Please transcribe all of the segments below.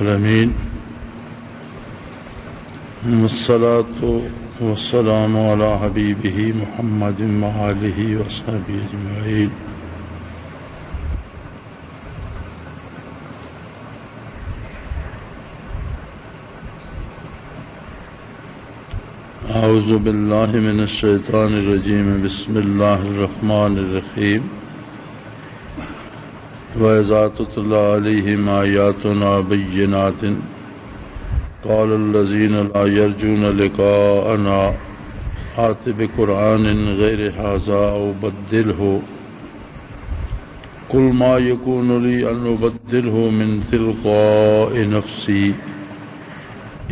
العالمین والصلاة والسلام علی حبیبہ محمد وآلہ وصحبہ اجمعین. اعوذ باللہ من الشیطان الرجیم. بسم اللہ الرحمن الرحیم. وَإِذَا تُتْلَىٰ عَلَيْهِمْ آيَاتُنَا بَيِّنَاتٍ قَالَ الَّذِينَ لَا يَرْجُونَ لِقَاءَنَا ائْتِ بِقُرْآنٍ غَيْرِ هَٰذَا أَوْ بَدِّلْهُ قُلْ مَا يَكُونُ لِي أَنْ أُبَدِّلَهُ مِنْ تِلْقَاءِ نَفْسِي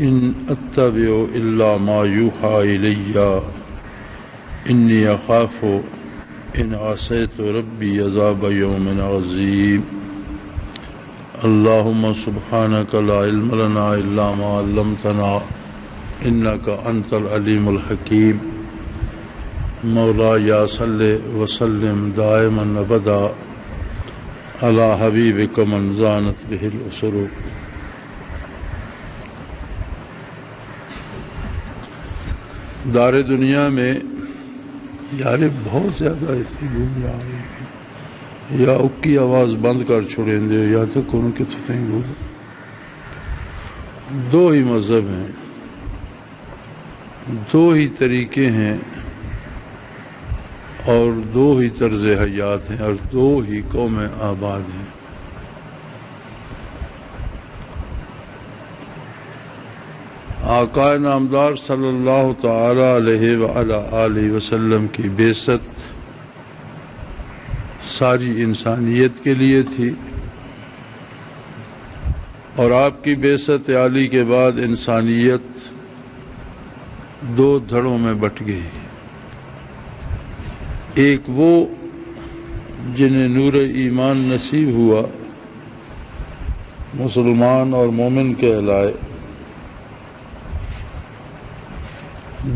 إِنْ أَتَّبِعُ إِلَّا مَا يُوحَىٰ إِلَيَّ إِنِّي أَخَافُ إِنْ عَصَيْتُ رَبِّي عَذَابَ يَوْمٍ عَظِيمٍ. اللهم سبحانك لا علم لنا إلا ما علمتنا إنك أنت العليم الحكيم. مولاي صل وسلم دائما أبدا على حبيبك من زانت به الأسر. دار دنیا میں یار بہت زیادہ ایسی گھوم رہا ہے یا اکی آواز بند کر چھوڑیں دے یا تو کون کے تھیں گھوم. دو ہی مذہب ہیں، دو ہی طریقے ہیں اور دو ہی طرز حیات ہیں اور دو ہی قومیں آباد ہیں. آقا نامدار صلی اللہ تعالی علیہ وآلہ آلہ وسلم کی بعثت ساری انسانیت کے لیے تھی اور آپ کی بعثت عالی کے بعد انسانیت دو دھڑوں میں بٹ گئی. ایک وہ جنہیں نور ایمان نصیب ہوا، مسلمان اور مومن کہلائے.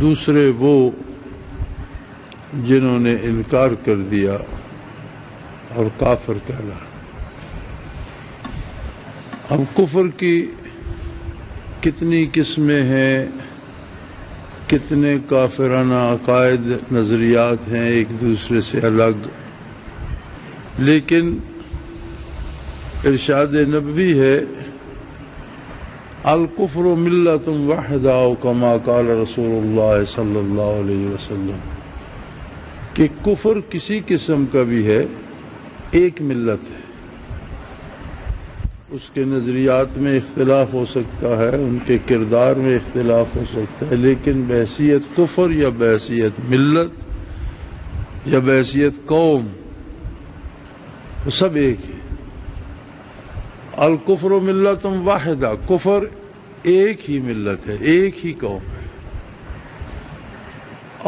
دوسرے وہ جنہوں نے انکار کر دیا اور کافر کہلائے. اب کفر کی کتنی قسمیں ہیں، کتنے کافرانہ عقائد نظریات ہیں ایک دوسرے سے الگ، لیکن ارشاد نبوی ہے الکفر ملت واحدہ کما قال رسول اللہ صلی اللہ علیہ وسلم کہ کفر کسی قسم کا بھی ہے ایک ملت ہے. اس کے نظریات میں اختلاف ہو سکتا ہے، ان کے کردار میں اختلاف ہو سکتا ہے، لیکن بحیثیت کفر یا بحیثیت ملت یا بحیثیت قوم وہ سب ایک ہے. الکفر ملت واحدہ، کفر ایک ہی ملت ہے، ایک ہی قوم ہے.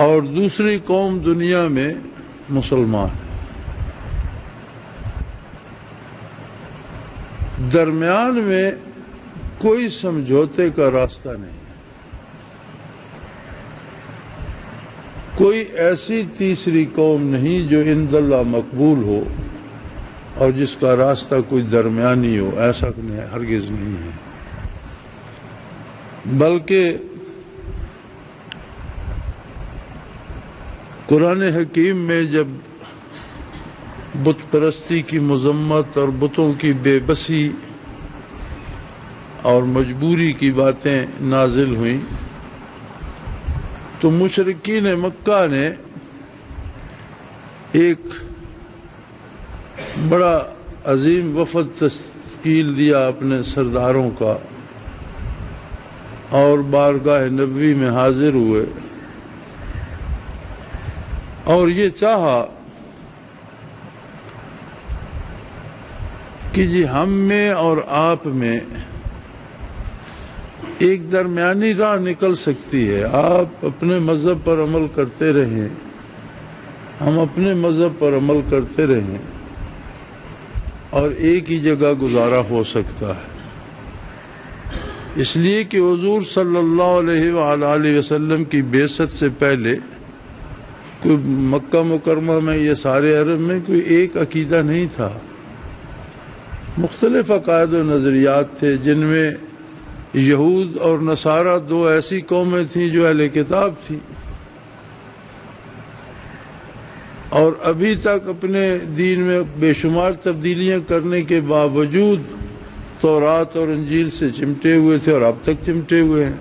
اور دوسری قوم دنیا میں مسلمان ہے. درمیان میں کوئی سمجھوتے کا راستہ نہیں، کوئی ایسی تیسری قوم نہیں جو عند اللہ مقبول ہو اور جس کا راستہ کوئی درمیانی ہو، ایسا ہرگز نہیں ہے. بلکہ قرآن حکیم میں جب بت پرستی کی مذمت اور بتوں کی بے بسی اور مجبوری کی باتیں نازل ہوئیں تو مشرکین مکہ نے ایک بڑا عظیم وفد تشکیل دیا اپنے سرداروں کا اور بارگاہ نبوی میں حاضر ہوئے اور یہ چاہا کہ جی ہم میں اور آپ میں ایک درمیانی راہ نکل سکتی ہے. آپ اپنے مذہب پر عمل کرتے رہیں، ہم اپنے مذہب پر عمل کرتے رہیں اور ایک ہی جگہ گزارا ہو سکتا ہے. اس لیے کہ حضور صلی اللہ علیہ وآلہ وسلم کی بعثت سے پہلے کوئی مکہ مکرمہ میں یہ سارے عرب میں کوئی ایک عقیدہ نہیں تھا. مختلف عقائد و نظریات تھے، جن میں یہود اور نصارہ دو ایسی قومیں تھیں جو اہل کتاب تھیں، اور ابھی تک اپنے دین میں بے شمار تبدیلیاں کرنے کے باوجود تورات اور انجیل سے چمٹے ہوئے تھے اور اب تک چمٹے ہوئے ہیں۔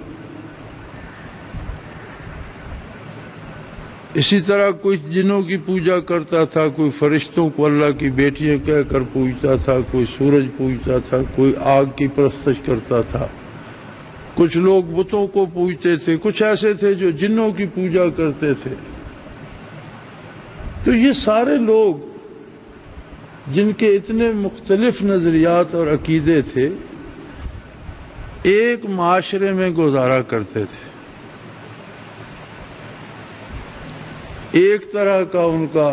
اسی طرح کوئی جنوں کی پوجا کرتا تھا، کوئی فرشتوں کو اللہ کی بیٹیاں کہہ کر پوجتا تھا، کوئی سورج پوجتا تھا، کوئی آگ کی پرستش کرتا تھا، کچھ لوگ بتوں کو پوجتے تھے، کچھ ایسے تھے جو جنوں کی پوجا کرتے تھے۔ تو یہ سارے لوگ جن کے اتنے مختلف نظریات اور عقیدے تھے، ایک معاشرے میں گزارا کرتے تھے، ایک طرح کا ان کا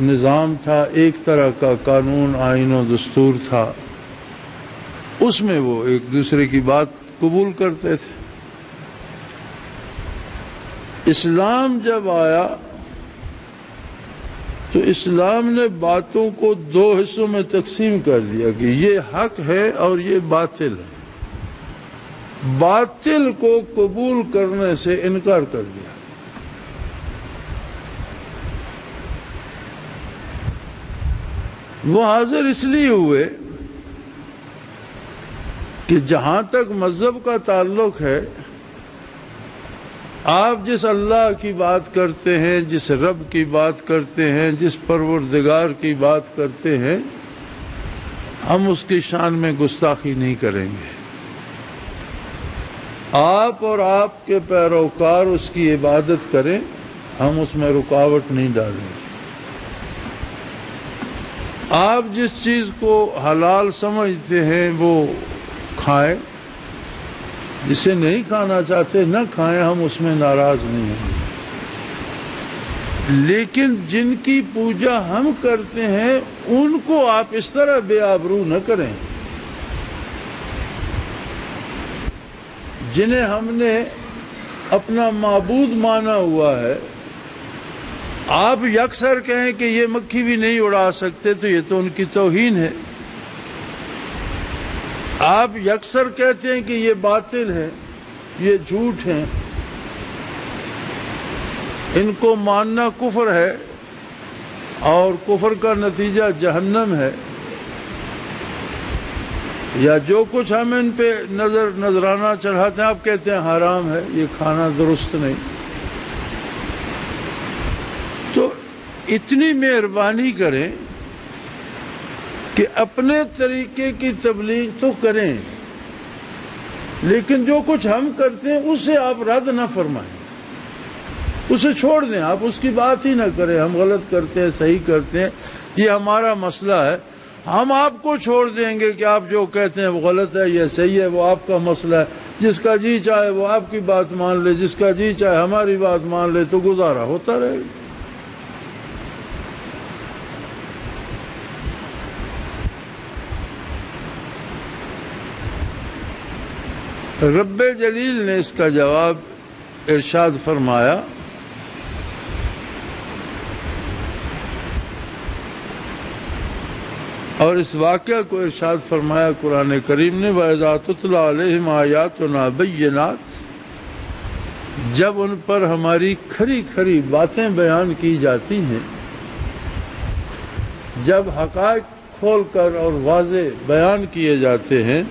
نظام تھا، ایک طرح کا قانون آئین و دستور تھا، اس میں وہ ایک دوسرے کی بات قبول کرتے تھے۔ اسلام جب آیا تو اسلام نے باتوں کو دو حصوں میں تقسیم کر دیا کہ یہ حق ہے اور یہ باطل ہے۔ باطل کو قبول کرنے سے انکار کر دیا۔ وہ حاضر اس لیے ہوئے کہ جہاں تک مذہب کا تعلق ہے، آپ جس اللہ کی بات کرتے ہیں، جس رب کی بات کرتے ہیں، جس پروردگار کی بات کرتے ہیں، ہم اس کی شان میں گستاخی نہیں کریں گے۔ آپ اور آپ کے پیروکار اس کی عبادت کریں، ہم اس میں رکاوٹ نہیں ڈالیں گے۔ آپ جس چیز کو حلال سمجھتے ہیں وہ کھائیں، جسے نہیں کھانا چاہتے نہ کھائیں، ہم اس میں ناراض نہیں ہیں۔ لیکن جن کی پوجا ہم کرتے ہیں ان کو آپ اس طرح بے آبرو نہ کریں۔ جنہیں ہم نے اپنا معبود مانا ہوا ہے، آپ یکسر کہیں کہ یہ مکھی بھی نہیں اڑا سکتے تو یہ تو ان کی توہین ہے۔ آپ یکسر کہتے ہیں کہ یہ باطل ہے، یہ جھوٹ ہے، ان کو ماننا کفر ہے اور کفر کا نتیجہ جہنم ہے، یا جو کچھ ہم ان پہ نذرانہ چڑھاتے ہیں آپ کہتے ہیں حرام ہے، یہ کھانا درست نہیں۔ تو اتنی مہربانی کریں کہ اپنے طریقے کی تبلیغ تو کریں، لیکن جو کچھ ہم کرتے ہیں اسے آپ رد نہ فرمائیں، اسے چھوڑ دیں، آپ اس کی بات ہی نہ کریں۔ ہم غلط کرتے ہیں، صحیح کرتے ہیں، یہ ہمارا مسئلہ ہے، ہم آپ کو چھوڑ دیں گے کہ آپ جو کہتے ہیں وہ غلط ہے یا صحیح ہے، وہ آپ کا مسئلہ ہے۔ جس کا جی چاہے وہ آپ کی بات مان لے، جس کا جی چاہے ہماری بات مان لے، تو گزارا ہوتا رہے گا۔ رب جلیل نے اس کا جواب ارشاد فرمایا، اور اس واقعہ کو ارشاد فرمایا قرآن کریم نے، وَإِذَا تُتْلَىٰ عَلَيْهِمْ آيَاتُنَا بَيِّنَاتٍ، جب ان پر ہماری کھری کھری باتیں بیان کی جاتی ہیں، جب حقائق کھول کر اور واضح بیان کیے جاتے ہیں،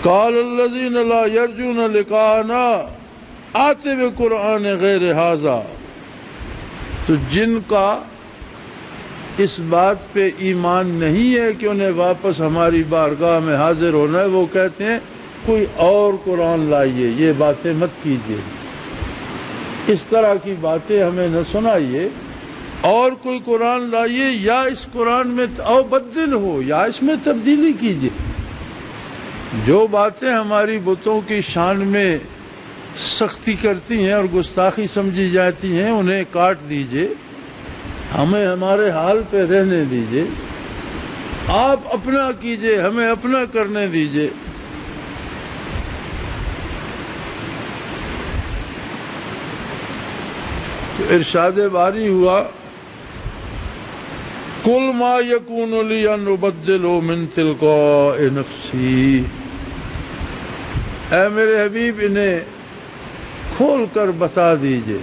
قال الذين لا يرجون لقاءنا آت بقرآن غیر ھذا، تو جن کا اس بات پہ ایمان نہیں ہے کہ انہیں واپس ہماری بارگاہ میں حاضر ہونا ہے، وہ کہتے ہیں کوئی اور قرآن لائیے، یہ باتیں مت کیجیے، اس طرح کی باتیں ہمیں نہ سنائیے، اور کوئی قرآن لائیے، یا اس قرآن میں او بدل ہو، یا اس میں تبدیلی کیجیے۔ جو باتیں ہماری بتوں کی شان میں سختی کرتی ہیں اور گستاخی سمجھی جاتی ہیں انہیں کاٹ دیجئے، ہمیں ہمارے حال پہ رہنے دیجئے، آپ اپنا کیجئے، ہمیں اپنا کرنے دیجئے۔ تو ارشاد باری ہوا قل ما یکون لی ان ابدل من تلقاء نفسی، اے میرے حبیب انہیں کھول کر بتا دیجئے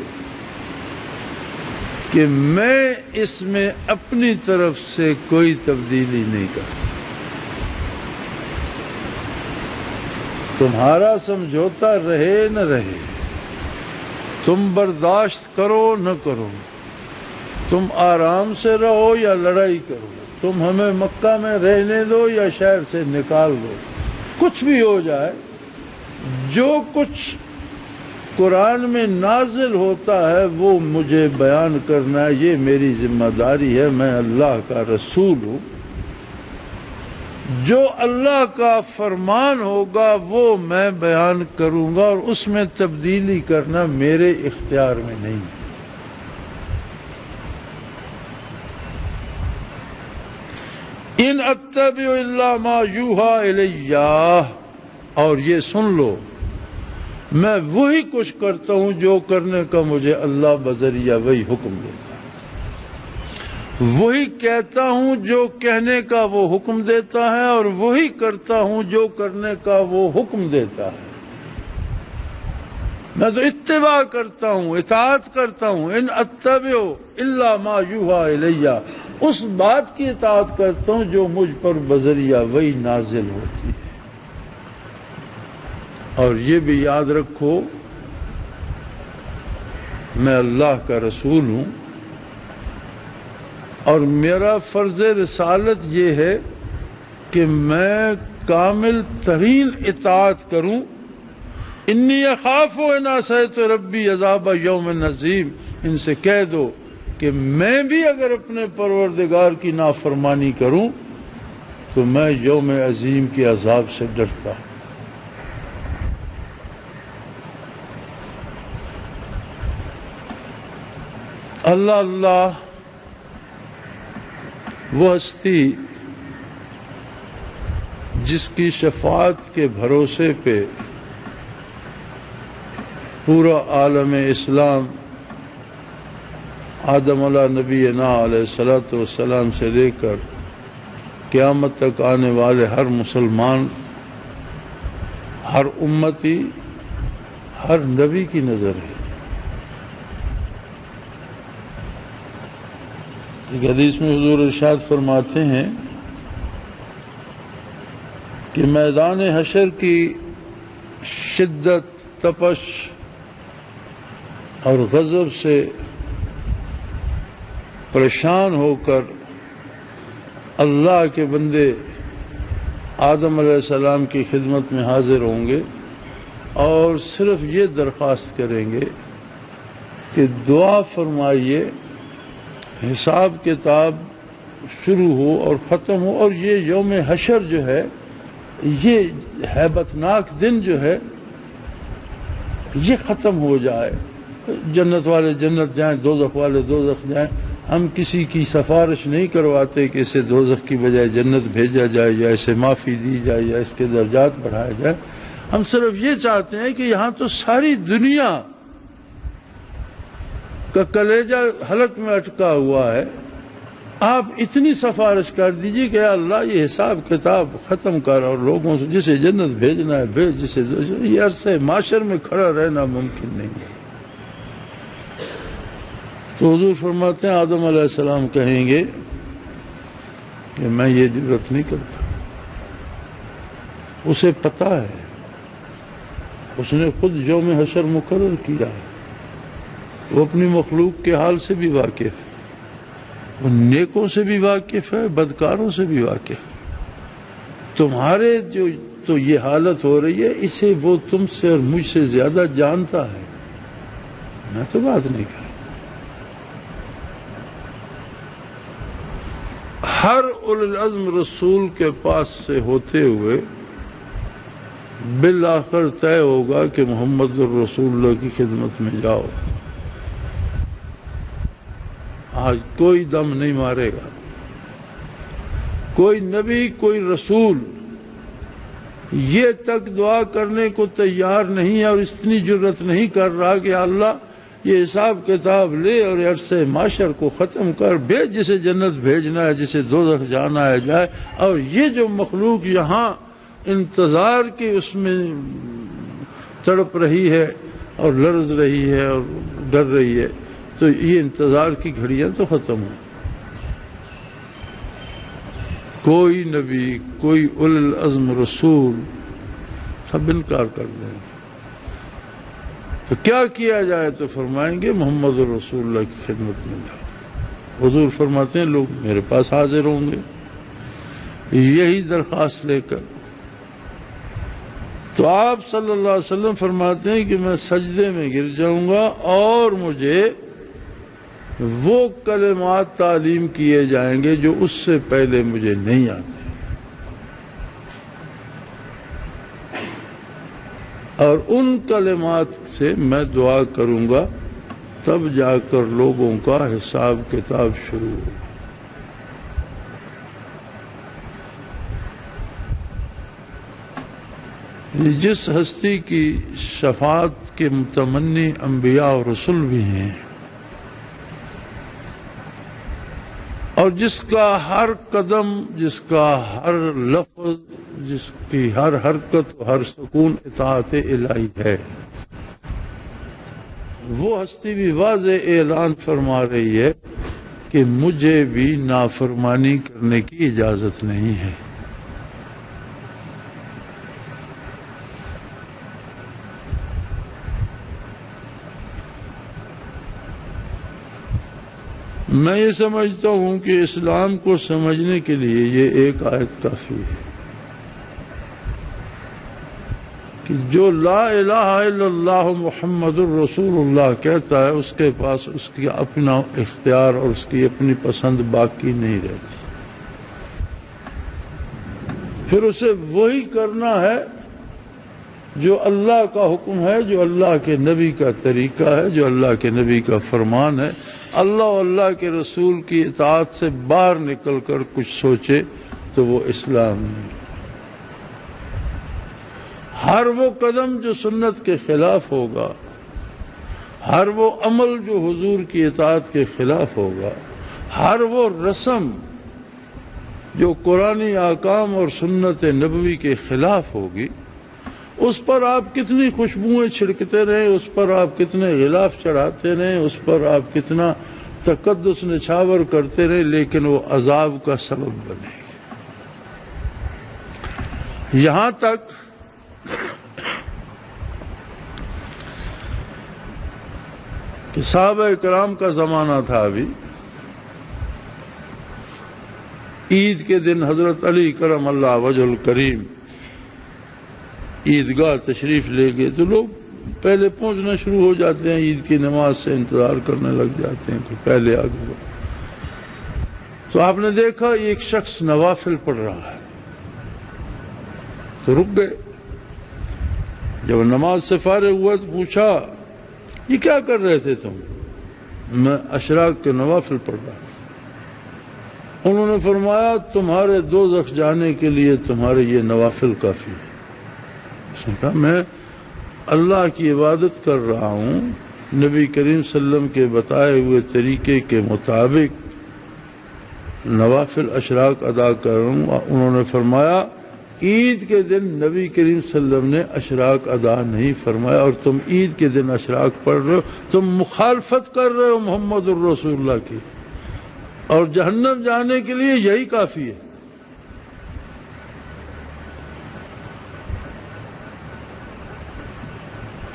کہ میں اس میں اپنی طرف سے کوئی تبدیلی نہیں کر سکتا، تمہارا سمجھوتا رہے نہ رہے، تم برداشت کرو نہ کرو، تم آرام سے رہو یا لڑائی کرو، تم ہمیں مکہ میں رہنے دو یا شہر سے نکال دو، کچھ بھی ہو جائے، جو کچھ قرآن میں نازل ہوتا ہے وہ مجھے بیان کرنا ہے، یہ میری ذمہ داری ہے، میں اللہ کا رسول ہوں، جو اللہ کا فرمان ہوگا وہ میں بیان کروں گا، اور اس میں تبدیلی کرنا میرے اختیار میں نہیں۔ ان اتبع الا ما یوحی الی، اور یہ سن لو میں وہی کچھ کرتا ہوں جو کرنے کا مجھے اللہ بذریعہ وہی حکم دیتا ہے، وہی کہتا ہوں جو کہنے کا وہ حکم دیتا ہے، اور وہی کرتا ہوں جو کرنے کا وہ حکم دیتا ہے۔ میں تو اتباع کرتا ہوں، اطاعت کرتا ہوں، ان اتبع الا ما یوحی الی، اس بات کی اطاعت کرتا ہوں جو مجھ پر بذریعہ وہی نازل ہوتی ہے۔ اور یہ بھی یاد رکھو میں اللہ کا رسول ہوں، اور میرا فرض رسالت یہ ہے کہ میں کامل ترین اطاعت کروں۔ انی اخاف ان عصیت ربی عذاب یوم عظیم، ان سے کہہ دو کہ میں بھی اگر اپنے پروردگار کی نافرمانی کروں تو میں یوم عظیم کے عذاب سے ڈرتا ہوں۔ اللہ اللہ وہ ہستی جس کی شفاعت کے بھروسے پہ پورا عالم اسلام آدم علیہ نبینا علیہ الصلوۃ والسلام سے لے کر قیامت تک آنے والے ہر مسلمان، ہر امتی، ہر نبی کی نظر ہے۔ ایک حدیث میں حضور ارشاد فرماتے ہیں کہ میدان حشر کی شدت، تپش اور غضب سے پریشان ہو کر اللہ کے بندے آدم علیہ السلام کی خدمت میں حاضر ہوں گے اور صرف یہ درخواست کریں گے کہ دعا فرمائیے، حساب کتاب شروع ہو اور ختم ہو، اور یہ یوم حشر جو ہے، یہ ہیبتناک دن جو ہے، یہ ختم ہو جائے، جنت والے جنت جائیں، دوزخ والے دوزخ جائیں۔ ہم کسی کی سفارش نہیں کرواتے کہ اسے دوزخ کی بجائے جنت بھیجا جائے، یا اسے معافی دی جائے، یا اس کے درجات بڑھائے جائے۔ ہم صرف یہ چاہتے ہیں کہ یہاں تو ساری دنیا کا کلیجہ حلق میں اٹکا ہوا ہے، آپ اتنی سفارش کر دیجیے کہ اللہ یہ حساب کتاب ختم کر، اور لوگوں سے جسے جنت بھیجنا ہے بھیج، جسے یہ عرصے معاشر میں کھڑا رہنا ممکن نہیں ہے۔ تو حضور فرماتے ہیں آدم علیہ السلام کہیں گے کہ میں یہ جرات نہیں کرتا، اسے پتا ہے، اس نے خود یوم حشر مقرر کیا ہے، وہ اپنی مخلوق کے حال سے بھی واقف ہے، وہ نیکوں سے بھی واقف ہے، بدکاروں سے بھی واقف ہے۔ تمہارے جو تو یہ حالت ہو رہی ہے، اسے وہ تم سے اور مجھ سے زیادہ جانتا ہے، میں تو بات نہیں کر۔ ہر اولو العزم رسول کے پاس سے ہوتے ہوئے بالآخر طے ہوگا کہ محمد الرسول اللہ کی خدمت میں جاؤ۔ آج کوئی دم نہیں مارے گا، کوئی نبی، کوئی رسول یہ تک دعا کرنے کو تیار نہیں ہے اور اتنی جرت نہیں کر رہا کہ اللہ یہ حساب کتاب لے اور عرصے معاشر کو ختم کر، بھیج جسے جنت بھیجنا ہے، جسے دوزخ جانا ہے جائے۔ اور یہ جو مخلوق یہاں انتظار کی اس میں تڑپ رہی ہے اور لرز رہی ہے اور ڈر رہی ہے، تو یہ انتظار کی گھڑیاں تو ختم ہوں۔ کوئی نبی، کوئی اولو العزم رسول سب انکار کر دیں گے۔ تو کیا کیا جائے؟ تو فرمائیں گے محمد رسول اللہ کی خدمت میں جاؤ۔ حضور فرماتے ہیں لوگ میرے پاس حاضر ہوں گے یہی درخواست لے کر۔ تو آپ صلی اللہ علیہ وسلم فرماتے ہیں کہ میں سجدے میں گر جاؤں گا اور مجھے وہ کلمات تعلیم کیے جائیں گے جو اس سے پہلے مجھے نہیں آتے، اور ان کلمات سے میں دعا کروں گا، تب جا کر لوگوں کا حساب کتاب شروع ہوگا۔ جس ہستی کی شفاعت کے متمنی انبیاء اور رسول بھی ہیں، اور جس کا ہر قدم، جس کا ہر لفظ، جس کی ہر حرکت و ہر سکون اطاعت الہی ہے، وہ ہستی بھی واضح اعلان فرما رہی ہے کہ مجھے بھی نافرمانی کرنے کی اجازت نہیں ہے۔ میں یہ سمجھتا ہوں کہ اسلام کو سمجھنے کے لیے یہ ایک آیت کافی ہے کہ جو لا الہ الا اللہ محمد الرسول اللہ کہتا ہے، اس کے پاس اس کی اپنا اختیار اور اس کی اپنی پسند باقی نہیں رہتی۔ پھر اسے وہی کرنا ہے جو اللہ کا حکم ہے، جو اللہ کے نبی کا طریقہ ہے، جو اللہ کے نبی کا فرمان ہے۔ اللہ اور اللہ کے رسول کی اطاعت سے باہر نکل کر کچھ سوچے تو وہ اسلام نہیں۔ ہر وہ قدم جو سنت کے خلاف ہوگا، ہر وہ عمل جو حضور کی اطاعت کے خلاف ہوگا، ہر وہ رسم جو قرآنی احکام اور سنت نبوی کے خلاف ہوگی، اس پر آپ کتنی خوشبوئیں چھڑکتے رہیں، اس پر آپ کتنے غلاف چڑھاتے رہیں، اس پر آپ کتنا تقدس نچھاور کرتے رہیں، لیکن وہ عذاب کا سبب بنے گی۔ یہاں تک کہ صحابہ کرام کا زمانہ تھا، ابھی عید کے دن حضرت علی کرم اللہ وجہ الکریم عیدگاہ تشریف لے گئے تو لوگ پہلے پہنچنا شروع ہو جاتے ہیں، عید کی نماز سے انتظار کرنے لگ جاتے ہیں کہ پہلے آگے۔ تو آپ نے دیکھا ایک شخص نوافل پڑھ رہا ہے تو رک گئے۔ جب نماز سے فارغ ہوا تو پوچھا یہ کیا کر رہے تھے تم؟ میں اشراق کے نوافل پڑھ رہا تھا۔ انہوں نے فرمایا تمہارے دوزخ جانے کے لیے تمہارے یہ نوافل کافی ہے۔ اس نے کہا میں اللہ کی عبادت کر رہا ہوں، نبی کریم صلی اللہ علیہ وسلم کے بتائے ہوئے طریقے کے مطابق نوافل اشراق ادا کر رہا ہوں۔ انہوں نے فرمایا عید کے دن نبی کریم صلی اللہ علیہ وسلم نے اشراق ادا نہیں فرمایا، اور تم عید کے دن اشراق پڑھ رہے ہو، تم مخالفت کر رہے ہو محمد الرسول اللہ کی، اور جہنم جانے کے لیے یہی کافی ہے۔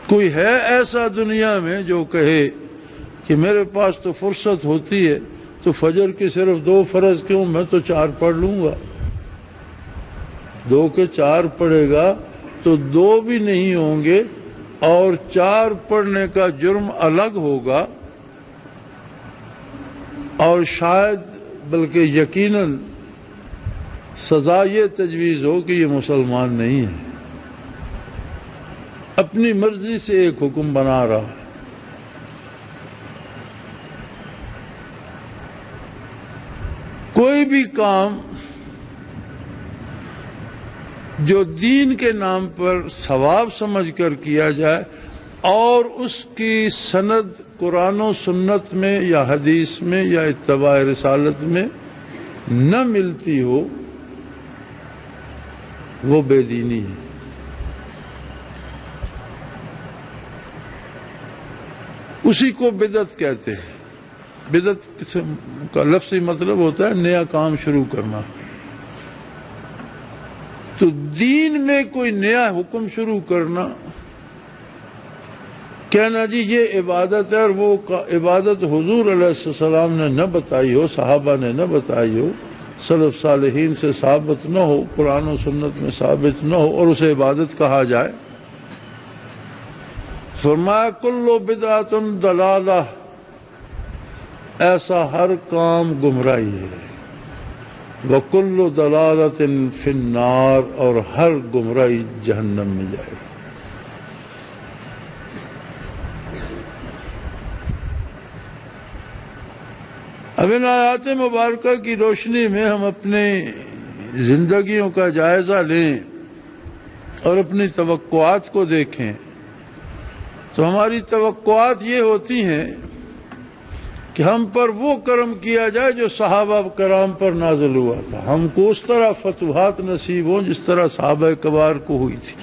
کوئی ہے ایسا دنیا میں جو کہے کہ میرے پاس تو فرصت ہوتی ہے تو فجر کی صرف 2 فرض کیوں، میں تو 4 پڑھ لوں گا۔ 2 کے 4 پڑھے گا تو 2 بھی نہیں ہوں گے، اور 4 پڑھنے کا جرم الگ ہوگا، اور شاید بلکہ یقیناً سزا یہ تجویز ہو کہ یہ مسلمان نہیں ہے، اپنی مرضی سے ایک حکم بنا رہا ہے۔ کوئی بھی کام جو دین کے نام پر ثواب سمجھ کر کیا جائے اور اس کی سند قرآن و سنت میں یا حدیث میں یا اتباع رسالت میں نہ ملتی ہو وہ بے دینی ہے۔ اسی کو بدعت کہتے ہیں۔ بدعت کا لفظی مطلب ہوتا ہے نیا کام شروع کرنا۔ تو دین میں کوئی نیا حکم شروع کرنا، کہنا جی یہ عبادت ہے اور وہ عبادت حضور علیہ السلام نے نہ بتائی ہو، صحابہ نے نہ بتائی ہو، سلف صالحین سے ثابت نہ ہو، قرآن و سنت میں ثابت نہ ہو، اور اسے عبادت کہا جائے۔ فرمایا کل بدعۃ ضلالہ، ایسا ہر کام گمراہی ہے، وکل ضلالۃ فی النار، اور ہر گمراہی جہنم میں جائے۔ اب ان آیات مبارکہ کی روشنی میں ہم اپنے زندگیوں کا جائزہ لیں اور اپنی توقعات کو دیکھیں تو ہماری توقعات یہ ہوتی ہیں کہ ہم پر وہ کرم کیا جائے جو صحابہ کرام پر نازل ہوا تھا، ہم کو اس طرح فتوحات نصیب ہوں جس طرح صحابہ کبار کو ہوئی تھی،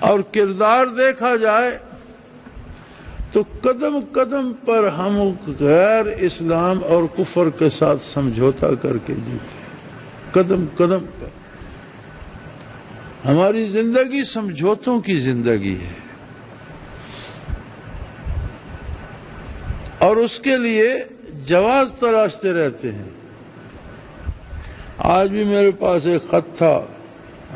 اور کردار دیکھا جائے تو قدم قدم پر ہم غیر اسلام اور کفر کے ساتھ سمجھوتا کر کے جیتے، قدم قدم پر ہماری زندگی سمجھوتوں کی زندگی ہے، اور اس کے لیے جواز تلاشتے رہتے ہیں۔ آج بھی میرے پاس ایک خط تھا،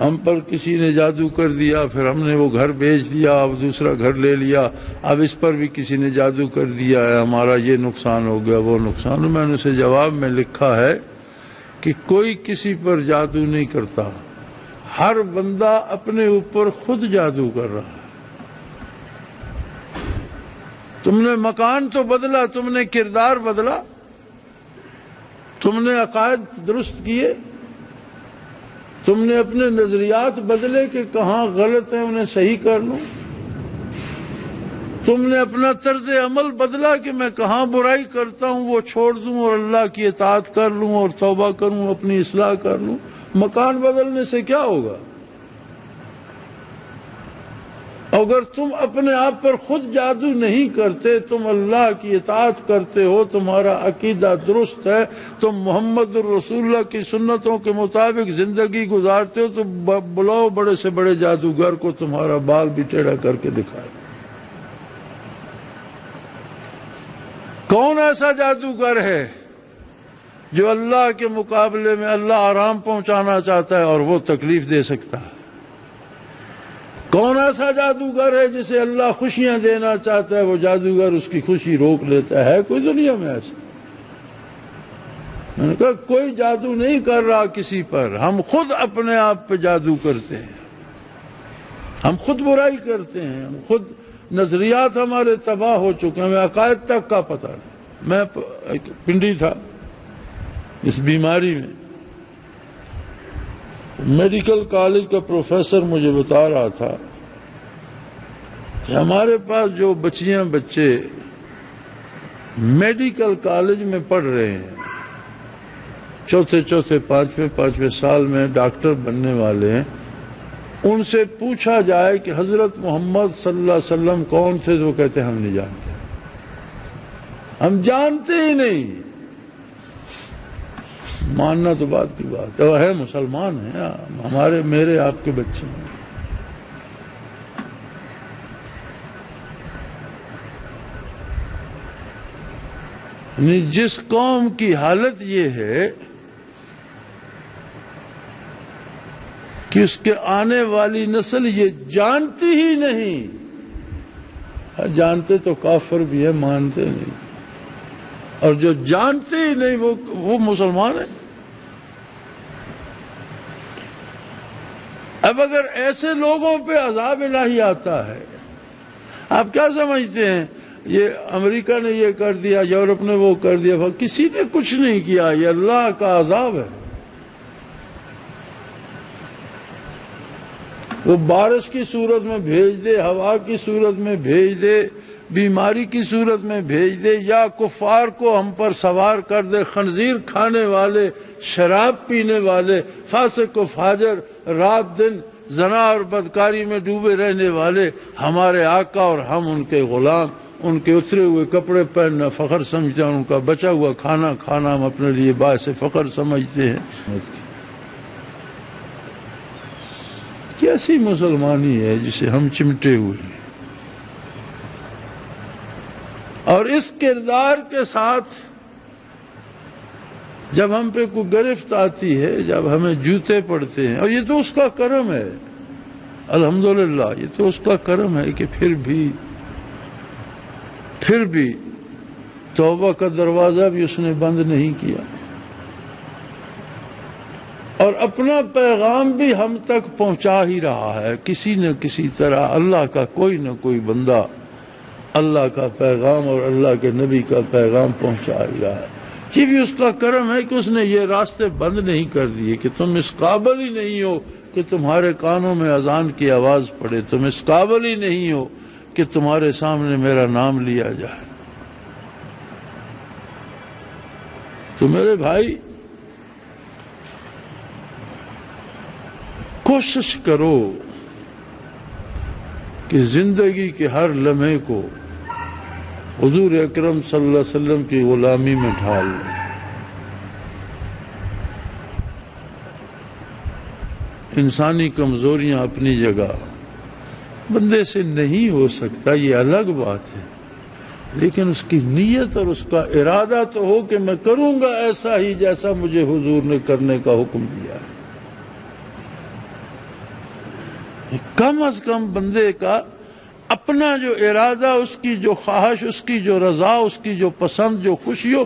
ہم پر کسی نے جادو کر دیا، پھر ہم نے وہ گھر بیچ دیا، اب دوسرا گھر لے لیا، اب اس پر بھی کسی نے جادو کر دیا ہے، ہمارا یہ نقصان ہو گیا وہ نقصان۔ میں نے اسے جواب میں لکھا ہے کہ کوئی کسی پر جادو نہیں کرتا، ہر بندہ اپنے اوپر خود جادو کر رہا ہے۔ تم نے مکان تو بدلا، تم نے کردار بدلا، تم نے عقائد درست کیے، تم نے اپنے نظریات بدلے کہ کہاں غلط ہیں انہیں صحیح کر لوں، تم نے اپنا طرز عمل بدلا کہ میں کہاں برائی کرتا ہوں وہ چھوڑ دوں اور اللہ کی اطاعت کر لوں اور توبہ کروں، اپنی اصلاح کر لوں۔ مکان بدلنے سے کیا ہوگا؟ اگر تم اپنے آپ پر خود جادو نہیں کرتے، تم اللہ کی اطاعت کرتے ہو، تمہارا عقیدہ درست ہے، تم محمد الرسول اللہ کی سنتوں کے مطابق زندگی گزارتے ہو، تو بلاؤ بڑے سے بڑے جادوگر کو، تمہارا بال بھی ٹیڑھا کر کے دکھائے۔ کون ایسا جادوگر ہے جو اللہ کے مقابلے میں اللہ آرام پہنچانا چاہتا ہے اور وہ تکلیف دے سکتا ہے؟ کون ایسا جادوگر ہے جسے اللہ خوشیاں دینا چاہتا ہے وہ جادوگر اس کی خوشی روک لیتا ہے؟ کوئی دنیا میں ایسا؟ میں نے کہا کوئی جادو نہیں کر رہا کسی پر، ہم خود اپنے آپ پہ جادو کرتے ہیں، ہم خود برائی کرتے ہیں، ہم خود نظریات ہمارے تباہ ہو چکے ہیں، ہمیں عقائد تک کا پتہ نہیں۔ میں پنڈی تھا اس بیماری میں، میڈیکل کالج کا پروفیسر مجھے بتا رہا تھا کہ ہمارے پاس جو بچیاں بچے میڈیکل کالج میں پڑھ رہے ہیں، چوتھے پانچویں سال میں ڈاکٹر بننے والے ہیں، ان سے پوچھا جائے کہ حضرت محمد صلی اللہ علیہ وسلم کون تھے تو وہ کہتے ہیں ہم نہیں جانتے، ہم جانتے ہی نہیں۔ ماننا تو بات کی بات ہے، وہ ہے مسلمان ہیں، ہمارے میرے آپ کے بچے ہیں۔ جس قوم کی حالت یہ ہے کہ اس کے آنے والی نسل یہ جانتی ہی نہیں، جانتے تو کافر بھی ہے، مانتے نہیں، اور جو جانتے ہی نہیں وہ مسلمان ہیں۔ اب اگر ایسے لوگوں پہ عذاب الہی آتا ہے، آپ کیا سمجھتے ہیں یہ امریکہ نے یہ کر دیا، یورپ نے وہ کر دیا؟ کسی نے کچھ نہیں کیا، یہ اللہ کا عذاب ہے۔ وہ بارش کی صورت میں بھیج دے، ہوا کی صورت میں بھیج دے، بیماری کی صورت میں بھیج دے، یا کفار کو ہم پر سوار کر دے، خنزیر کھانے والے، شراب پینے والے، فاسق و فاجر، رات دن زنا اور بدکاری میں ڈوبے رہنے والے ہمارے آقا اور ہم ان کے غلام، ان کے اترے ہوئے کپڑے پہننا فخر سمجھتے ہیں، ان کا بچا ہوا کھانا کھانا ہم اپنے لیے باعث فخر سمجھتے ہیں۔ کیسی مسلمانی ہے جسے ہم چمٹے ہوئے ہیں؟ اور اس کردار کے ساتھ جب ہم پہ کوئی گرفت آتی ہے، جب ہمیں جوتے پڑتے ہیں، اور یہ تو اس کا کرم ہے، الحمدللہ یہ تو اس کا کرم ہے کہ پھر بھی توبہ کا دروازہ بھی اس نے بند نہیں کیا، اور اپنا پیغام بھی ہم تک پہنچا ہی رہا ہے کسی نہ کسی طرح۔ اللہ کا کوئی نہ کوئی بندہ اللہ کا پیغام اور اللہ کے نبی کا پیغام پہنچا ہی رہا ہے۔ یہ بھی اس کا کرم ہے کہ اس نے یہ راستے بند نہیں کر دیے کہ تم اس قابل ہی نہیں ہو کہ تمہارے کانوں میں اذان کی آواز پڑے، تم اس قابل ہی نہیں ہو کہ تمہارے سامنے میرا نام لیا جائے۔ تو میرے بھائی، کوشش کرو کہ زندگی کے ہر لمحے کو حضور اکرم صلی اللہ علیہ وسلم کی غلامی میں ڈھال لیں۔ انسانی کمزوریاں اپنی جگہ، بندے سے نہیں ہو سکتا یہ الگ بات ہے، لیکن اس کی نیت اور اس کا ارادہ تو ہو کہ میں کروں گا ایسا ہی جیسا مجھے حضور نے کرنے کا حکم دیا ہے۔ کم از کم بندے کا اپنا جو ارادہ، اس کی جو خواہش، اس کی جو رضا، اس کی جو پسند، جو خوشی ہو،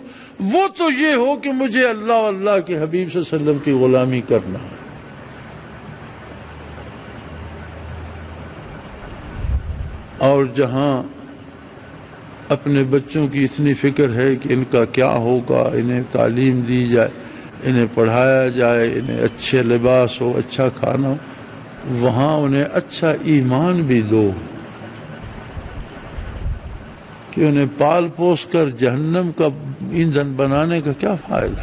وہ تو یہ ہو کہ مجھے اللہ و اللہ کے حبیب صلی اللہ علیہ وسلم کی غلامی کرنا ہے۔ اور جہاں اپنے بچوں کی اتنی فکر ہے کہ ان کا کیا ہوگا، انہیں تعلیم دی جائے، انہیں پڑھایا جائے، انہیں اچھے لباس ہو، اچھا کھانا ہو، وہاں انہیں اچھا ایمان بھی دو کہ انہیں پال پوس کر جہنم کا ایندھن بنانے کا کیا فائدہ۔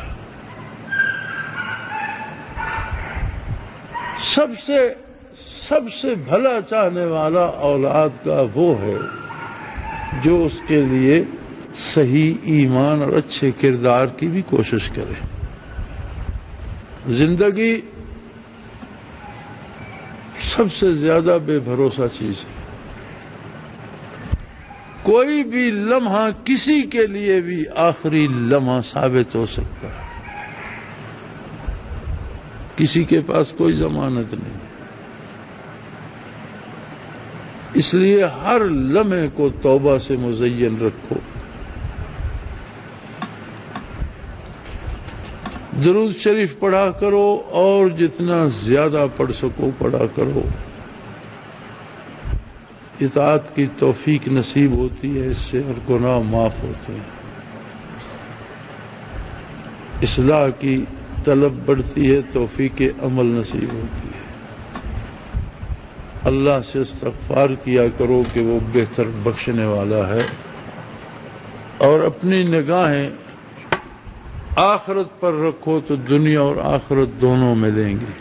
سب سے بھلا چاہنے والا اولاد کا وہ ہے جو اس کے لیے صحیح ایمان اور اچھے کردار کی بھی کوشش کرے۔ زندگی سب سے زیادہ بے بھروسہ چیز ہے۔ کوئی بھی لمحہ کسی کے لیے بھی آخری لمحہ ثابت ہو سکتا ہے، کسی کے پاس کوئی ضمانت نہیں۔ اس لیے ہر لمحے کو توبہ سے مزین رکھو، درود شریف پڑھا کرو، اور جتنا زیادہ پڑھ سکو پڑھا کرو۔ اطاعت کی توفیق نصیب ہوتی ہے اس سے، اور گناہ معاف ہوتے ہیں۔ اصلاح کی طلب بڑھتی ہے، توفیق عمل نصیب ہوتی ہے۔ اللہ سے استغفار کیا کرو کہ وہ بہتر بخشنے والا ہے، اور اپنی نگاہیں آخرت پر رکھو تو دنیا اور آخرت دونوں ملیں گی،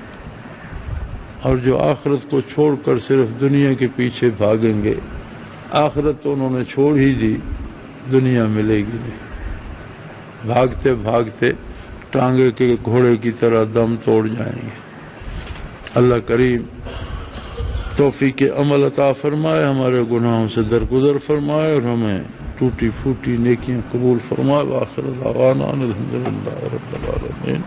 اور جو آخرت کو چھوڑ کر صرف دنیا کے پیچھے بھاگیں گے، آخرت تو انہوں نے چھوڑ ہی دی، دنیا ملے گی نہیں۔ بھاگتے بھاگتے ٹانگے کے گھوڑے کی طرح دم توڑ جائیں گے۔ اللہ کریم توفیق عمل عطا فرمائے، ہمارے گناہوں سے درگزر فرمائے، اور ہمیں ٹوٹی پھوٹی نیکیاں قبول فرمائے۔ وآخر دعوانا الحمدللہ رب العالمین۔